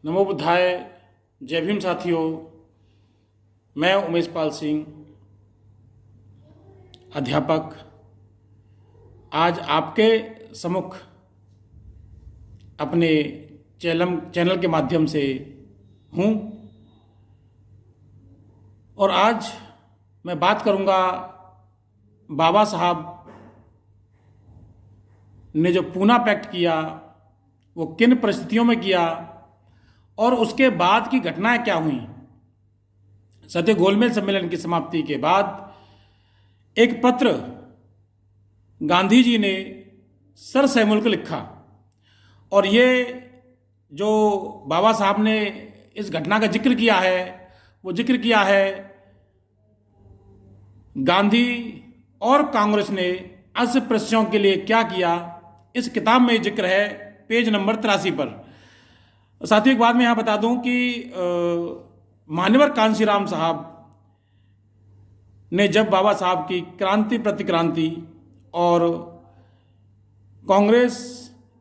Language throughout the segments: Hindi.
नमो बुद्धाय। जय भीम साथियों। मैं उमेश पाल सिंह, अध्यापक, आज आपके सम्मुख अपने चैनल के माध्यम से हूँ और आज मैं बात करूँगा बाबा साहब ने जो पूना पैक्ट किया वो किन परिस्थितियों में किया और उसके बाद की घटनाएं क्या हुई। सत्य गोलमेज सम्मेलन की समाप्ति के बाद एक पत्र गांधी जी ने सर सैमुअल को लिखा और ये जो बाबा साहब ने इस घटना का जिक्र किया है वो जिक्र किया है गांधी और कांग्रेस ने अस्पृश्यों के लिए क्या किया। इस किताब में जिक्र है पेज नंबर 83 पर। साथियों एक बात मैं यहाँ बता दूं कि मान्यवर कांशीराम साहब ने जब बाबा साहब की क्रांति प्रतिक्रांति और कांग्रेस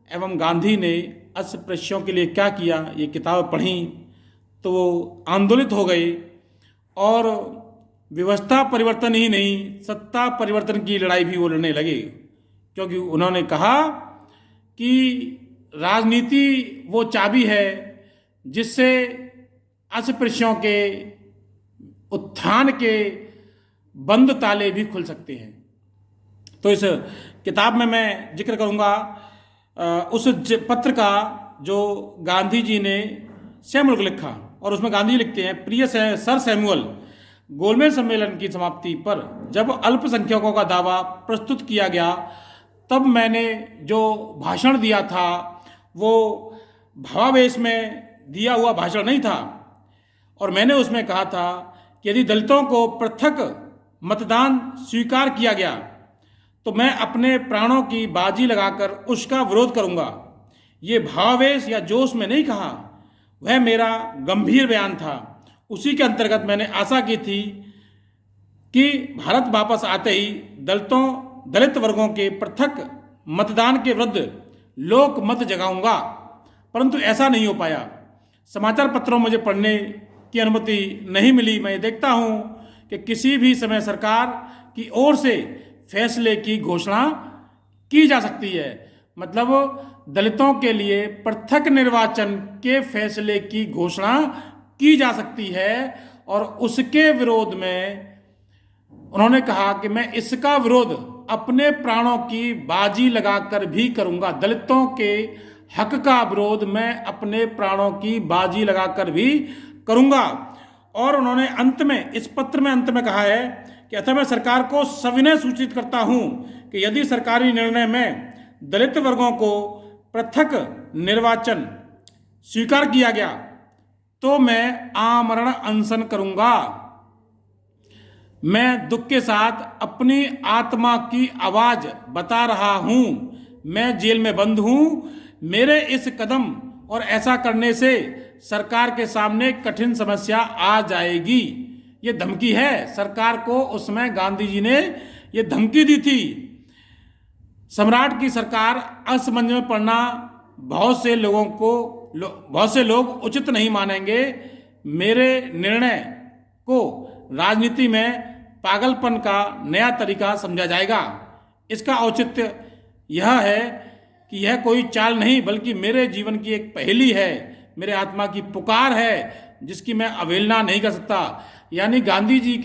एवं गांधी ने अस्पृश्यों के लिए क्या किया ये किताब पढ़ी तो वो आंदोलित हो गए और व्यवस्था परिवर्तन ही नहीं सत्ता परिवर्तन की लड़ाई भी वो लड़ने लगे, क्योंकि उन्होंने कहा कि राजनीति वो चाबी है जिससे अस्पृश्यों के उत्थान के बंद ताले भी खुल सकते हैं। तो इस किताब में मैं जिक्र करूंगा उस पत्र का जो गांधी जी ने सैमुअल को लिखा और उसमें गांधी जी लिखते हैं, प्रिय सर सैमुअल, गोलमेज सम्मेलन की समाप्ति पर जब अल्पसंख्यकों का दावा प्रस्तुत किया गया तब मैंने जो भाषण दिया था वो भावावेश में दिया हुआ भाषण नहीं था और मैंने उसमें कहा था कि यदि दलितों को पृथक मतदान स्वीकार किया गया तो मैं अपने प्राणों की बाजी लगाकर उसका विरोध करूंगा। ये भावावेश या जोश में नहीं कहा, वह मेरा गंभीर बयान था। उसी के अंतर्गत मैंने आशा की थी कि भारत वापस आते ही दलित वर्गों के पृथक मतदान के विरुद्ध लोक मत जगाऊंगा, परंतु ऐसा नहीं हो पाया। समाचार पत्रों मुझे पढ़ने की अनुमति नहीं मिली। मैं देखता हूं कि किसी भी समय सरकार की ओर से फैसले की घोषणा की जा सकती है, मतलब दलितों के लिए पृथक निर्वाचन के फैसले की घोषणा की जा सकती है और उसके विरोध में उन्होंने कहा कि मैं इसका विरोध अपने प्राणों की बाजी लगाकर भी करूंगा। दलितों के हक का विरोध मैं अपने प्राणों की बाजी लगाकर भी करूंगा। और उन्होंने अंत में इस पत्र में अंत में कहा है कि अतः मैं सरकार को सविनय सूचित करता हूं कि यदि सरकारी निर्णय में दलित वर्गों को पृथक निर्वाचन स्वीकार किया गया तो मैं आमरण अनशन करूंगा। मैं दुख के साथ अपनी आत्मा की आवाज बता रहा हूं, मैं जेल में बंद हूं। मेरे इस कदम और ऐसा करने से सरकार के सामने कठिन समस्या आ जाएगी। ये धमकी है सरकार को। उसमें गांधी जी ने ये धमकी दी थी। सम्राट की सरकार असमंजस में पड़ना बहुत से लोग उचित नहीं मानेंगे। मेरे निर्णय को राजनीति में पागलपन का नया तरीका समझा जाएगा। इसका औचित्य यह है कि यह कोई चाल नहीं बल्कि मेरे जीवन की एक पहेली है, मेरे आत्मा की पुकार है जिसकी मैं अवहेलना नहीं कर सकता। यानी गांधी जी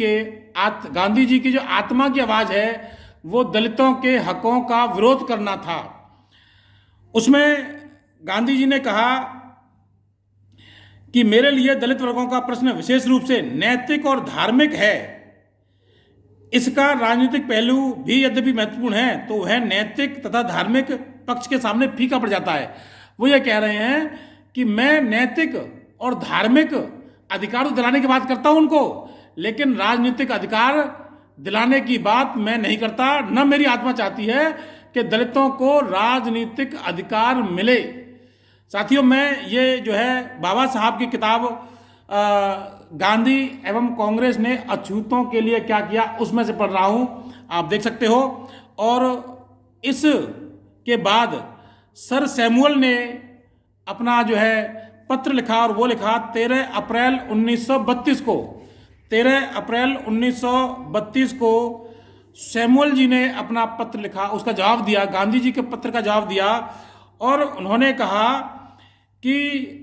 की जो आत्मा की आवाज है वो दलितों के हकों का विरोध करना था। उसमें गांधी जी ने कहा कि मेरे लिए दलित वर्गों का प्रश्न विशेष रूप से नैतिक और धार्मिक है। इसका राजनीतिक पहलू भी यद्यपि महत्वपूर्ण है तो वह नैतिक तथा धार्मिक पक्ष के सामने फीका पड़ जाता है। वो ये कह रहे हैं कि मैं नैतिक और धार्मिक अधिकार दिलाने की बात करता हूं उनको, लेकिन राजनीतिक अधिकार दिलाने की बात मैं नहीं करता। न मेरी आत्मा चाहती है कि दलितों को राजनीतिक अधिकार मिले। साथियों मैं ये जो है बाबा साहब की किताब गांधी एवं कांग्रेस ने अछूतों के लिए क्या किया उसमें से पढ़ रहा हूं, आप देख सकते हो। और इस के बाद सर सैमुअल ने अपना जो है पत्र लिखा और वो लिखा 13 अप्रैल 1932 को। 13 अप्रैल 1932 को सैमुअल जी ने अपना पत्र लिखा, उसका जवाब दिया, गांधी जी के पत्र का जवाब दिया और उन्होंने कहा कि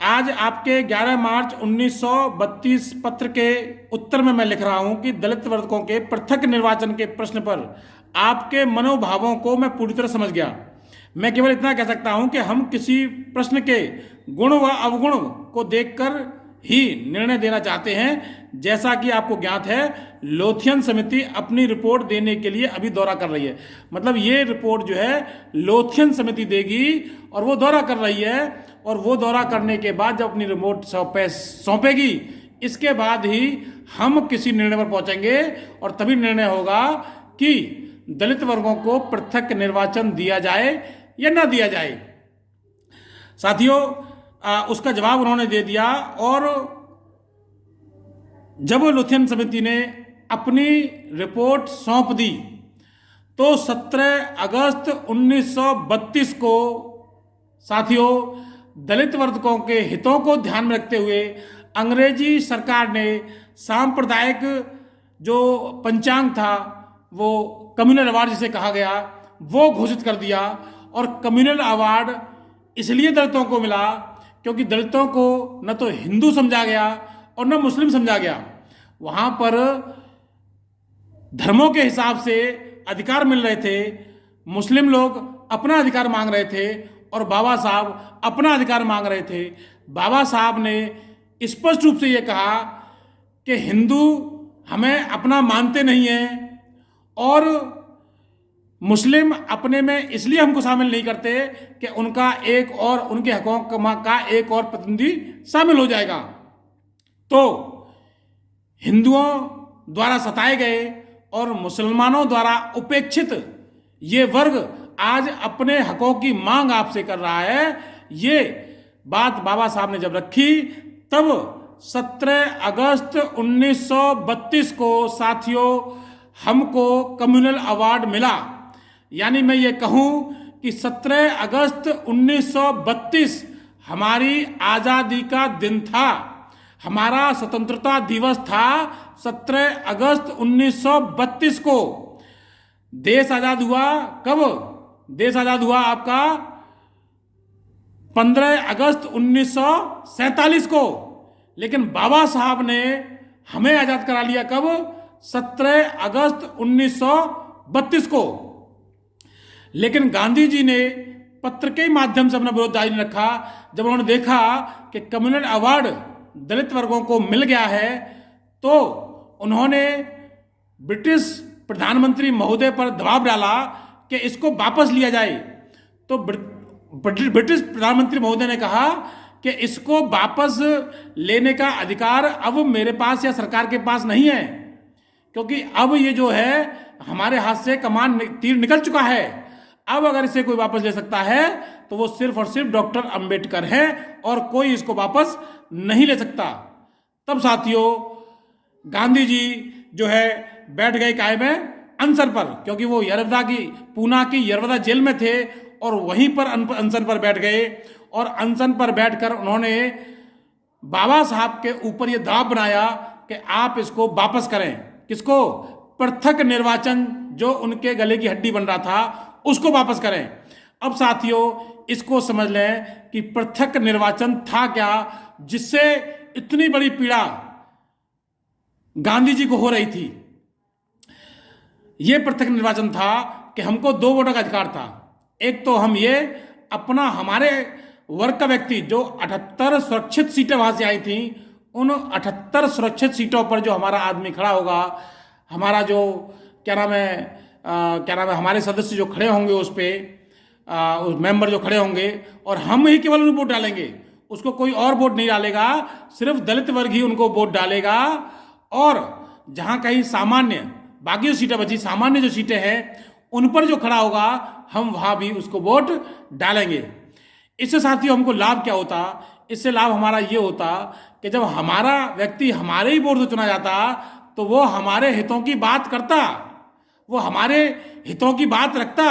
आज आपके 11 मार्च 1932 पत्र के उत्तर में मैं लिख रहा हूं कि दलित वर्गों के पृथक निर्वाचन के प्रश्न पर आपके मनोभावों को मैं पूरी तरह समझ गया। मैं केवल इतना कह सकता हूं कि हम किसी प्रश्न के गुण व अवगुण को देखकर ही निर्णय देना चाहते हैं। जैसा कि आपको ज्ञात है, लोथियन समिति अपनी रिपोर्ट देने के लिए अभी दौरा कर रही है। मतलब ये रिपोर्ट जो है लोथियन समिति देगी और वो दौरा कर रही है, और वो दौरा करने के बाद जब अपनी रिपोर्ट सौंपेगी, इसके बाद ही हम किसी निर्णय पर पहुंचेंगे और तभी निर्णय होगा कि दलित वर्गों को पृथक निर्वाचन दिया जाए या ना दिया जाए। साथियों, उसका जवाब उन्होंने दे दिया और जब लोथियन समिति ने अपनी रिपोर्ट सौंप दी तो 17 अगस्त 1932 को साथियों दलित वर्गों के हितों को ध्यान में रखते हुए अंग्रेजी सरकार ने सांप्रदायिक जो पंचांग था, वो कम्युनल अवार्ड जिसे कहा गया, वो घोषित कर दिया। और कम्युनल अवार्ड इसलिए दलितों को मिला क्योंकि दलितों को न तो हिंदू समझा गया और न मुस्लिम समझा गया। वहां पर धर्मों के हिसाब से अधिकार मिल रहे थे। मुस्लिम लोग अपना अधिकार मांग रहे थे और बाबा साहब अपना अधिकार मांग रहे थे। बाबा साहब ने स्पष्ट रूप से ये कहा कि हिंदू हमें अपना मानते नहीं हैं और मुस्लिम अपने में इसलिए हमको शामिल नहीं करते कि उनका एक और उनके हकों का एक और प्रतिनिधि शामिल हो जाएगा। तो हिंदुओं द्वारा सताए गए और मुसलमानों द्वारा उपेक्षित ये वर्ग आज अपने हकों की मांग आपसे कर रहा है। ये बात बाबा साहब ने जब रखी तब 17 अगस्त 1932 को साथियों हमको कम्युनल अवार्ड मिला। यानी मैं ये कहूं कि 17 अगस्त 1932 हमारी आज़ादी का दिन था, हमारा स्वतंत्रता दिवस था। 17 अगस्त 1932 को देश आज़ाद हुआ। कब देश आज़ाद हुआ? आपका 15 अगस्त 1947 को। लेकिन बाबा साहब ने हमें आज़ाद करा लिया कब? 17 अगस्त 1932 को। लेकिन गांधी जी ने पत्र के माध्यम से अपना विरोध जारी रखा। जब उन्होंने देखा कि कम्युनल अवार्ड दलित वर्गों को मिल गया है तो उन्होंने ब्रिटिश प्रधानमंत्री महोदय पर दबाव डाला कि इसको वापस लिया जाए। तो ब्रिटिश प्रधानमंत्री महोदय ने कहा कि इसको वापस लेने का अधिकार अब मेरे पास या सरकार के पास नहीं है, क्योंकि अब ये जो है हमारे हाथ से कमान तीर निकल चुका है। अब अगर इसे कोई वापस ले सकता है तो वो सिर्फ और सिर्फ डॉक्टर अंबेडकर है और कोई इसको वापस नहीं ले सकता। तब साथियों गांधी जी जो है बैठ गए कायम अनशन पर, क्योंकि वो पूना की यरवदा जेल में थे और वहीं पर अनशन पर बैठ गए। और अनशन पर बैठकर उन्होंने बाबा साहब के ऊपर ये दबाव बनाया कि आप इसको वापस करें। किसको? पृथक निर्वाचन जो उनके गले की हड्डी बन रहा था उसको वापस करें। अब साथियों इसको समझ लें कि पृथक निर्वाचन था क्या जिससे इतनी बड़ी पीड़ा गांधी जी को हो रही थी। यह पृथक निर्वाचन था कि हमको 2 वोटों का अधिकार था। एक तो हम ये अपना हमारे वर्ग का व्यक्ति जो 78 सुरक्षित सीटें वहां से आई थी, उन 78 सुरक्षित सीटों पर जो हमारा आदमी खड़ा होगा, हमारा जो क्या नाम है हमारे सदस्य जो खड़े होंगे उस पर उस मेंबर जो खड़े होंगे और हम ही केवल उनको वोट डालेंगे, उसको कोई और वोट नहीं डालेगा, सिर्फ दलित वर्ग ही उनको वोट डालेगा। और जहां कहीं सामान्य बाकी जो सीटें बची, सामान्य जो सीटें हैं उन पर जो खड़ा होगा हम वहां भी उसको वोट डालेंगे। इससे साथियों हमको लाभ क्या होता? इससे लाभ हमारा ये होता कि जब हमारा व्यक्ति हमारे ही वोट से चुना जाता तो वो हमारे हितों की बात करता, वो हमारे हितों की बात रखता,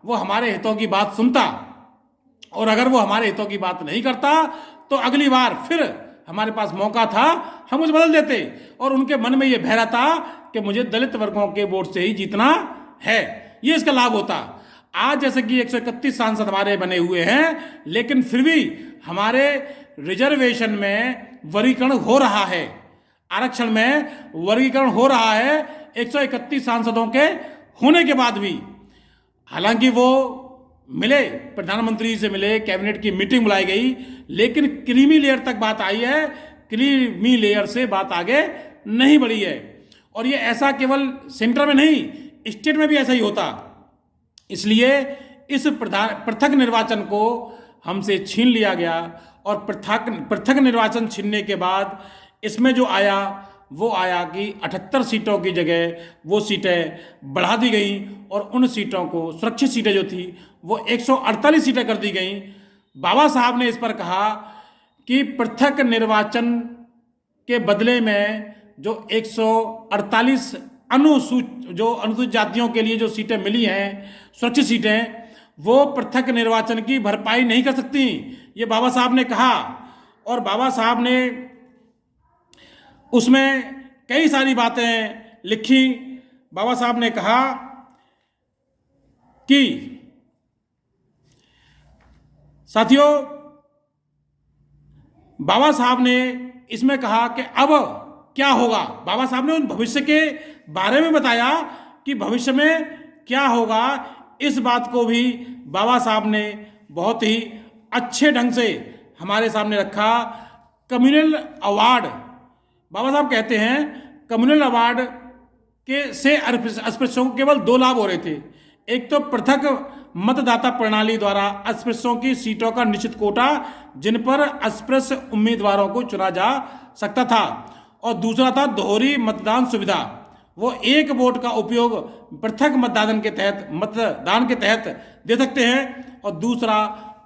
वो हमारे हितों की बात सुनता। और अगर वो हमारे हितों की बात नहीं करता तो अगली बार फिर हमारे पास मौका था, हम उसे बदल देते। और उनके मन में यह भय रहा था कि मुझे दलित वर्गों के वोट से ही जीतना है, ये इसका लाभ होता। आज जैसे कि 131 सांसद हमारे बने हुए हैं, लेकिन फिर भी हमारे रिजर्वेशन में वर्गीकरण हो रहा है, आरक्षण में वर्गीकरण हो रहा है 131 सांसदों के होने के बाद भी। हालांकि वो मिले, प्रधानमंत्री से मिले, कैबिनेट की मीटिंग बुलाई गई, लेकिन क्रीमी लेयर तक बात आई है, क्रीमी लेयर से बात आगे नहीं बढ़ी है। और ये ऐसा केवल सेंटर में नहीं, स्टेट में भी ऐसा ही होता। इसलिए इस पृथक निर्वाचन को हमसे छीन लिया गया, और पृथक निर्वाचन छीनने के बाद इसमें जो आया वो आया कि 78 सीटों की जगह वो सीटें बढ़ा दी गई, और उन सीटों को, सुरक्षित सीटें जो थी वो 148 सीटें कर दी गई। बाबा साहब ने इस पर कहा कि पृथक निर्वाचन के बदले में जो 148 अनुसूचित जातियों के लिए जो सीटें मिली हैं, सुरक्षित सीटें, वो पृथक निर्वाचन की भरपाई नहीं कर सकती, ये बाबा साहब ने कहा। और बाबा साहब ने उसमें कई सारी बातें लिखी। बाबा साहब ने कहा कि साथियों, बाबा साहब ने इसमें कहा कि अब क्या होगा। बाबा साहब ने उन भविष्य के बारे में बताया कि भविष्य में क्या होगा। इस बात को भी बाबा साहब ने बहुत ही अच्छे ढंग से हमारे सामने रखा। कम्युनल अवार्ड, बाबा साहब कहते हैं कम्युनल अवार्ड के से अस्पृश्यों को केवल 2 लाभ हो रहे थे। एक तो पृथक मतदाता प्रणाली द्वारा अस्पृश्यों की सीटों का निश्चित कोटा, जिन पर अस्पृश्य उम्मीदवारों को चुना जा सकता था, और दूसरा था दोहरी मतदान सुविधा, वो एक वोट का उपयोग पृथक मतदान के तहत दे सकते हैं, और दूसरा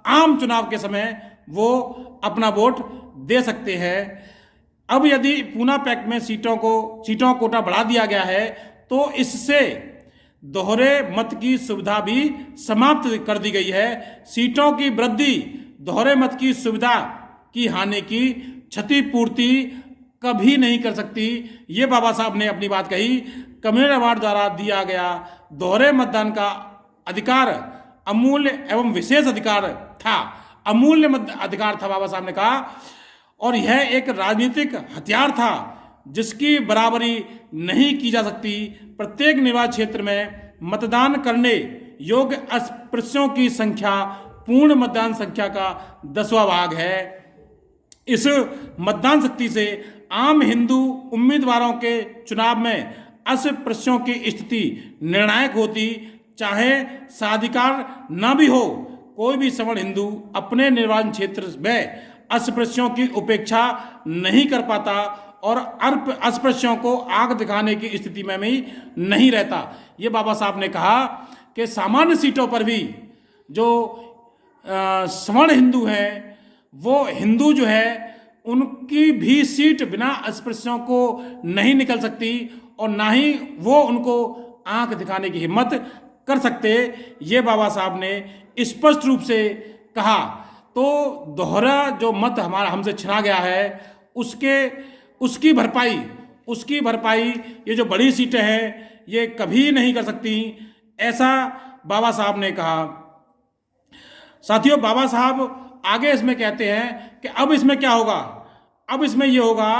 आम चुनाव के समय वो अपना वोट दे सकते हैं। अब यदि पूना पैक्ट में सीटों का कोटा बढ़ा दिया गया है, तो इससे दोहरे मत की सुविधा भी समाप्त कर दी गई है। सीटों की वृद्धि दोहरे मत की सुविधा की हानि की क्षतिपूर्ति कभी नहीं कर सकती, ये बाबा साहब ने अपनी बात कही। कम्युनल अवार्ड द्वारा दिया गया दोहरे मतदान का अधिकार अमूल्य एवं विशेष अधिकार था, अमूल्य अधिकार था, बाबा साहब ने कहा। और यह एक राजनीतिक हथियार था जिसकी बराबरी नहीं की जा सकती। प्रत्येक निर्वाचन क्षेत्र में मतदान करने योग्य अस्पृश्यों की संख्या पूर्ण मतदान संख्या का 10वां भाग है। इस मतदान शक्ति से आम हिंदू उम्मीदवारों के चुनाव में अस्पृश्यों की स्थिति निर्णायक होती, चाहे साधिकार न भी हो। कोई भी सवर्ण हिंदू अपने निर्वाचन क्षेत्र में अस्पृश्यों की उपेक्षा नहीं कर पाता, और अस्पृश्यों को आग दिखाने की स्थिति में भी नहीं रहता। ये बाबा साहब ने कहा कि सामान्य सीटों पर भी जो सवर्ण हिंदू हैं, वो हिंदू जो है उनकी भी सीट बिना अस्पृश्यों को नहीं निकल सकती, और ना ही वो उनको आंख दिखाने की हिम्मत कर सकते, ये बाबा साहब ने स्पष्ट रूप से कहा। तो दोहरा जो मत हमारा हमसे छिना गया है, उसकी भरपाई ये जो बड़ी सीटें हैं ये कभी नहीं कर सकती, ऐसा बाबा साहब ने कहा। साथियों, बाबा साहब आगे इसमें कहते हैं कि अब इसमें क्या होगा। अब इसमें यह होगा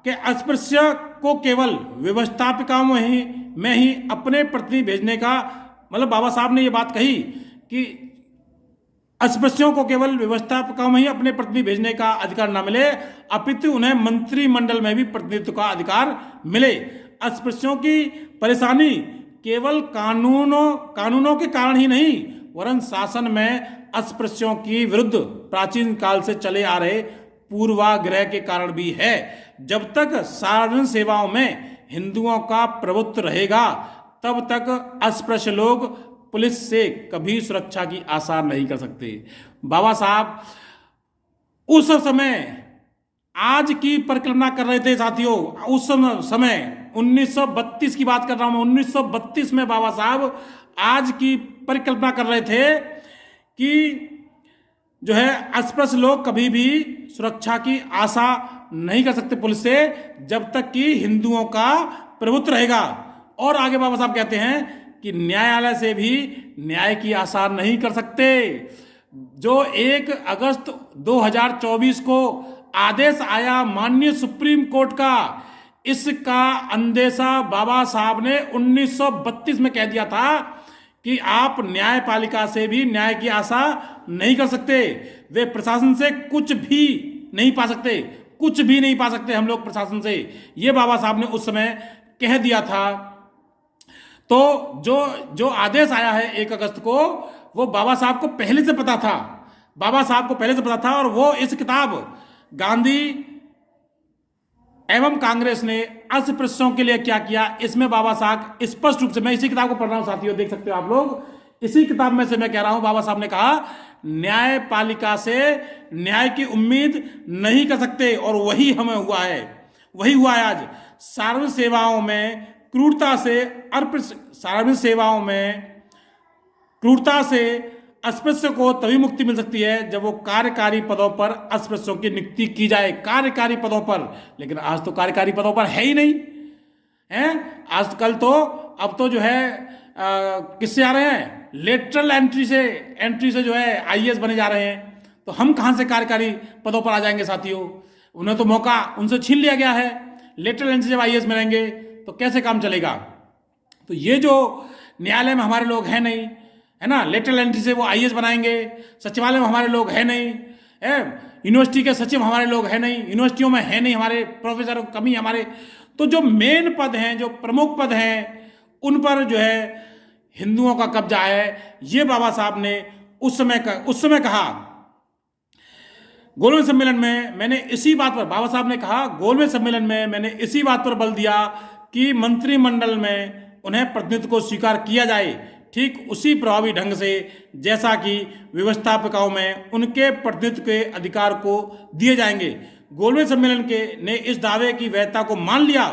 कि अस्पृश्य को केवल व्यवस्थापिकाओं में ही अपने प्रतिनिधि भेजने का, मतलब बाबा साहब ने ये बात कही कि अस्पृश्यों को केवल व्यवस्थापिकाओं में ही अपने प्रतिनिधि भेजने का अधिकार न मिले, अपितु उन्हें मंत्रिमंडल में भी प्रतिनिधित्व का अधिकार मिले। अस्पृश्यों की परेशानी केवल कानूनों के कारण ही नहीं, वरन शासन में अस्पृश्यों की विरुद्ध प्राचीन काल से चले आ रहे पूर्वाग्रह के कारण भी है। जब तक सार्वजनिक सेवाओं में हिंदुओं का प्रभुत्व रहेगा, तब तक अस्पृश्य लोग पुलिस से कभी सुरक्षा की आशा नहीं कर सकते। बाबा साहब उस समय आज की परिकल्पना कर रहे थे। साथियों, उस समय 1932 की बात कर रहा हूं मैं, 1932 में बाबा साहब आज की परिकल्पना कर रहे थे कि जो है अस्पृश्य लोग कभी भी सुरक्षा की आशा नहीं कर सकते पुलिस से, जब तक कि हिंदुओं का प्रभुत्व रहेगा। और आगे बाबा साहब कहते हैं कि न्यायालय से भी न्याय की आशा नहीं कर सकते। जो 1 अगस्त 2024 को आदेश आया माननीय सुप्रीम कोर्ट का, इसका अंदेशा बाबा साहब ने 1932 में कह दिया था कि आप न्यायपालिका से भी न्याय की आशा नहीं कर सकते। वे प्रशासन से कुछ भी नहीं पा सकते, कुछ भी नहीं पा सकते हम लोग प्रशासन से, ये बाबा साहब ने उस समय कह दिया था। तो जो आदेश आया है 1 अगस्त को, वो बाबा साहब को पहले से पता था, बाबा साहब को पहले से पता था। और वो इस किताब गांधी एवं कांग्रेस ने अस्पृश्यों के लिए क्या किया, इसमें बाबा साहब स्पष्ट रूप से, मैं इसी किताब को पढ़ रहा हूं साथियों, देख सकते हो आप लोग, इसी किताब में से मैं कह रहा हूं, बाबा साहब ने कहा न्यायपालिका से न्याय की उम्मीद नहीं कर सकते। और वही हमें हुआ है, वही हुआ है आज। सार्वजनिक सेवाओं में क्रूरता से सार्वजनिक सेवाओं में क्रूरता से अस्पृश्य को तभी मुक्ति मिल सकती है जब वो कार्यकारी पदों पर अस्पृश्यों की नियुक्ति की जाए, कार्यकारी पदों पर। लेकिन आज तो कार्यकारी पदों पर है ही नहीं है। आजकल तो अब तो जो है किससे आ रहे हैं, लेटरल एंट्री से जो है आईएएस बने जा रहे हैं। तो हम कहां से कार्यकारी पदों पर आ जाएंगे साथियों, उन्हें तो मौका उनसे छीन लिया गया है। लेटरल एंट्री जब आईएएस मिलेंगे तो कैसे काम चलेगा। तो ये जो न्यायालय में हमारे लोग हैं नहीं, है ना, लेटरल एंट्री से वो आईएएस बनाएंगे। सचिवालय में हमारे लोग हैं नहीं, है, यूनिवर्सिटी के सचिव हमारे लोग हैं नहीं, यूनिवर्सिटियों में है नहीं हमारे प्रोफेसर, कमी हमारे। तो जो मेन पद हैं, जो प्रमुख पद हैं, उन पर जो है हिंदुओं का कब्जा है। ये बाबा साहब ने उस समय कहा। गोलमेज सम्मेलन में मैंने इसी बात पर, बाबा साहब ने कहा गोलमेज सम्मेलन में मैंने इसी बात पर बल दिया कि मंत्रिमंडल में उन्हें प्रतिनिधित्व को स्वीकार किया जाए, ठीक उसी प्रभावी ढंग से जैसा कि व्यवस्थापकाओं में उनके प्रतिनिधित्व के अधिकार को दिए जाएंगे। गोलमेज सम्मेलन ने इस दावे की वैधता को मान लिया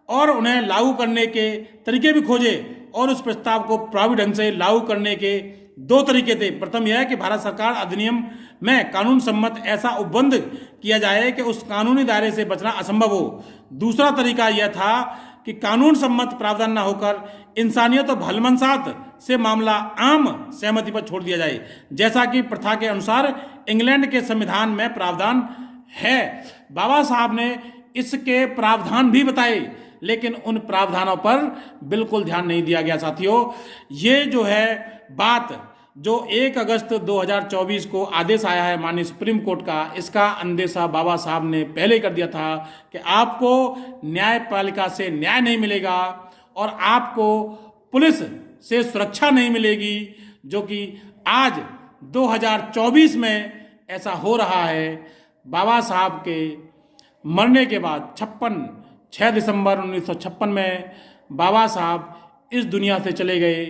और उन्हें लागू करने के तरीके भी खोजे। और उस प्रस्ताव को प्रभावी ढंग से लागू करने के 2 तरीके थे। प्रथम यह है कि भारत सरकार अधिनियम में कानून सम्मत ऐसा उपबंध किया जाए कि उस कानूनी दायरे से बचना असंभव हो। दूसरा तरीका यह था कि कानून सम्मत प्रावधान न होकर इंसानियत और भलमनसाहत से मामला आम सहमति पर छोड़ दिया जाए, जैसा कि प्रथा के अनुसार इंग्लैंड के संविधान में प्रावधान है। बाबा साहब ने इसके प्रावधान भी बताए, लेकिन उन प्रावधानों पर बिल्कुल ध्यान नहीं दिया गया साथियों। ये जो है बात, जो 1 अगस्त 2024 को आदेश आया है माननीय सुप्रीम कोर्ट का, इसका अंदेशा बाबा साहब ने पहले कर दिया था कि आपको न्यायपालिका से न्याय नहीं मिलेगा और आपको पुलिस से सुरक्षा नहीं मिलेगी, जो कि आज 2024 में ऐसा हो रहा है। बाबा साहब के मरने के बाद 6 दिसंबर 1956 में बाबा साहब इस दुनिया से चले गए।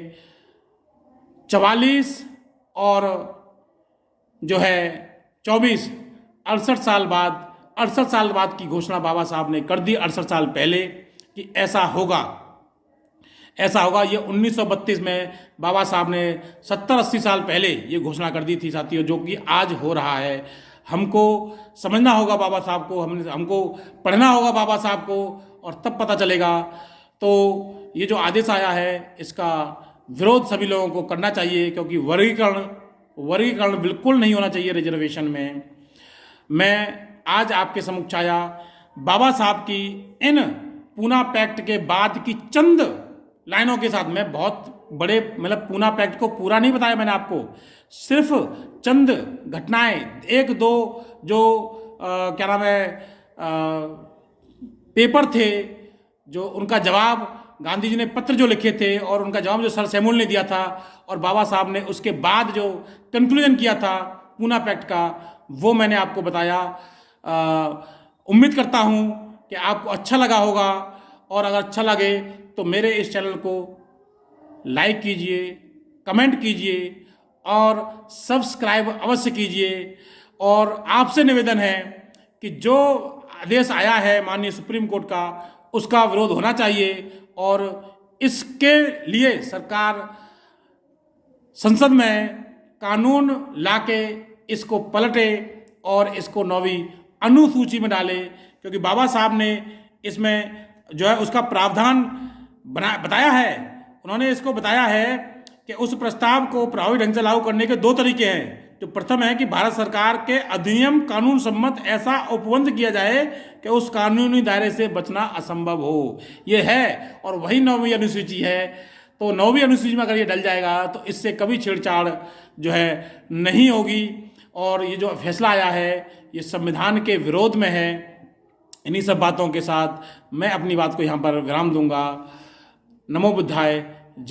44 और जो है 24, 68 साल बाद की घोषणा बाबा साहब ने कर दी, 68 साल पहले, कि ऐसा होगा। ये 1932 में बाबा साहब ने 70-80 साल पहले ये घोषणा कर दी थी साथियों, जो कि आज हो रहा है। हमको समझना होगा बाबा साहब को, हमको पढ़ना होगा बाबा साहब को, और तब पता चलेगा। तो ये जो आदेश आया है, इसका विरोध सभी लोगों को करना चाहिए, क्योंकि वर्गीकरण बिल्कुल नहीं होना चाहिए रिजर्वेशन में। मैं आज आपके सम्मुख आया बाबा साहब की इन पूना पैक्ट के बाद की चंद लाइनों के साथ। मैं बहुत बड़े, मतलब पूना पैक्ट को पूरा नहीं बताया मैंने आपको, सिर्फ चंद घटनाएं, 1-2 जो क्या नाम है पेपर थे, जो उनका जवाब गांधी जी ने पत्र जो लिखे थे, और उनका जवाब जो सर सैमुअल ने दिया था, और बाबा साहब ने उसके बाद जो कंक्लूजन किया था पूना पैक्ट का, वो मैंने आपको बताया। उम्मीद करता हूँ कि आपको अच्छा लगा होगा, और अगर अच्छा लगे तो मेरे इस चैनल को लाइक कीजिए, कमेंट कीजिए और सब्सक्राइब अवश्य कीजिए। और आपसे निवेदन है कि जो आदेश आया है माननीय सुप्रीम कोर्ट का, उसका विरोध होना चाहिए, और इसके लिए सरकार संसद में कानून लाके इसको पलटे और इसको 9वीं अनुसूची में डाले, क्योंकि बाबा साहब ने इसमें जो है उसका प्रावधान बताया है। उन्होंने इसको बताया है कि उस प्रस्ताव को प्रभावी ढंग से लागू करने के 2 तरीके हैं। जो प्रथम है कि भारत सरकार के अधिनियम कानून सम्मत ऐसा उपबंध किया जाए कि उस कानूनी दायरे से बचना असंभव हो, ये है। और वही 9वीं अनुसूची है। तो 9वीं अनुसूची में अगर ये डल जाएगा तो इससे कभी छेड़छाड़ जो है नहीं होगी, और ये जो फैसला आया है ये संविधान के विरोध में है। इन्हीं सब बातों के साथ मैं अपनी बात को यहाँ पर विराम दूंगा। नमो बुद्धाय।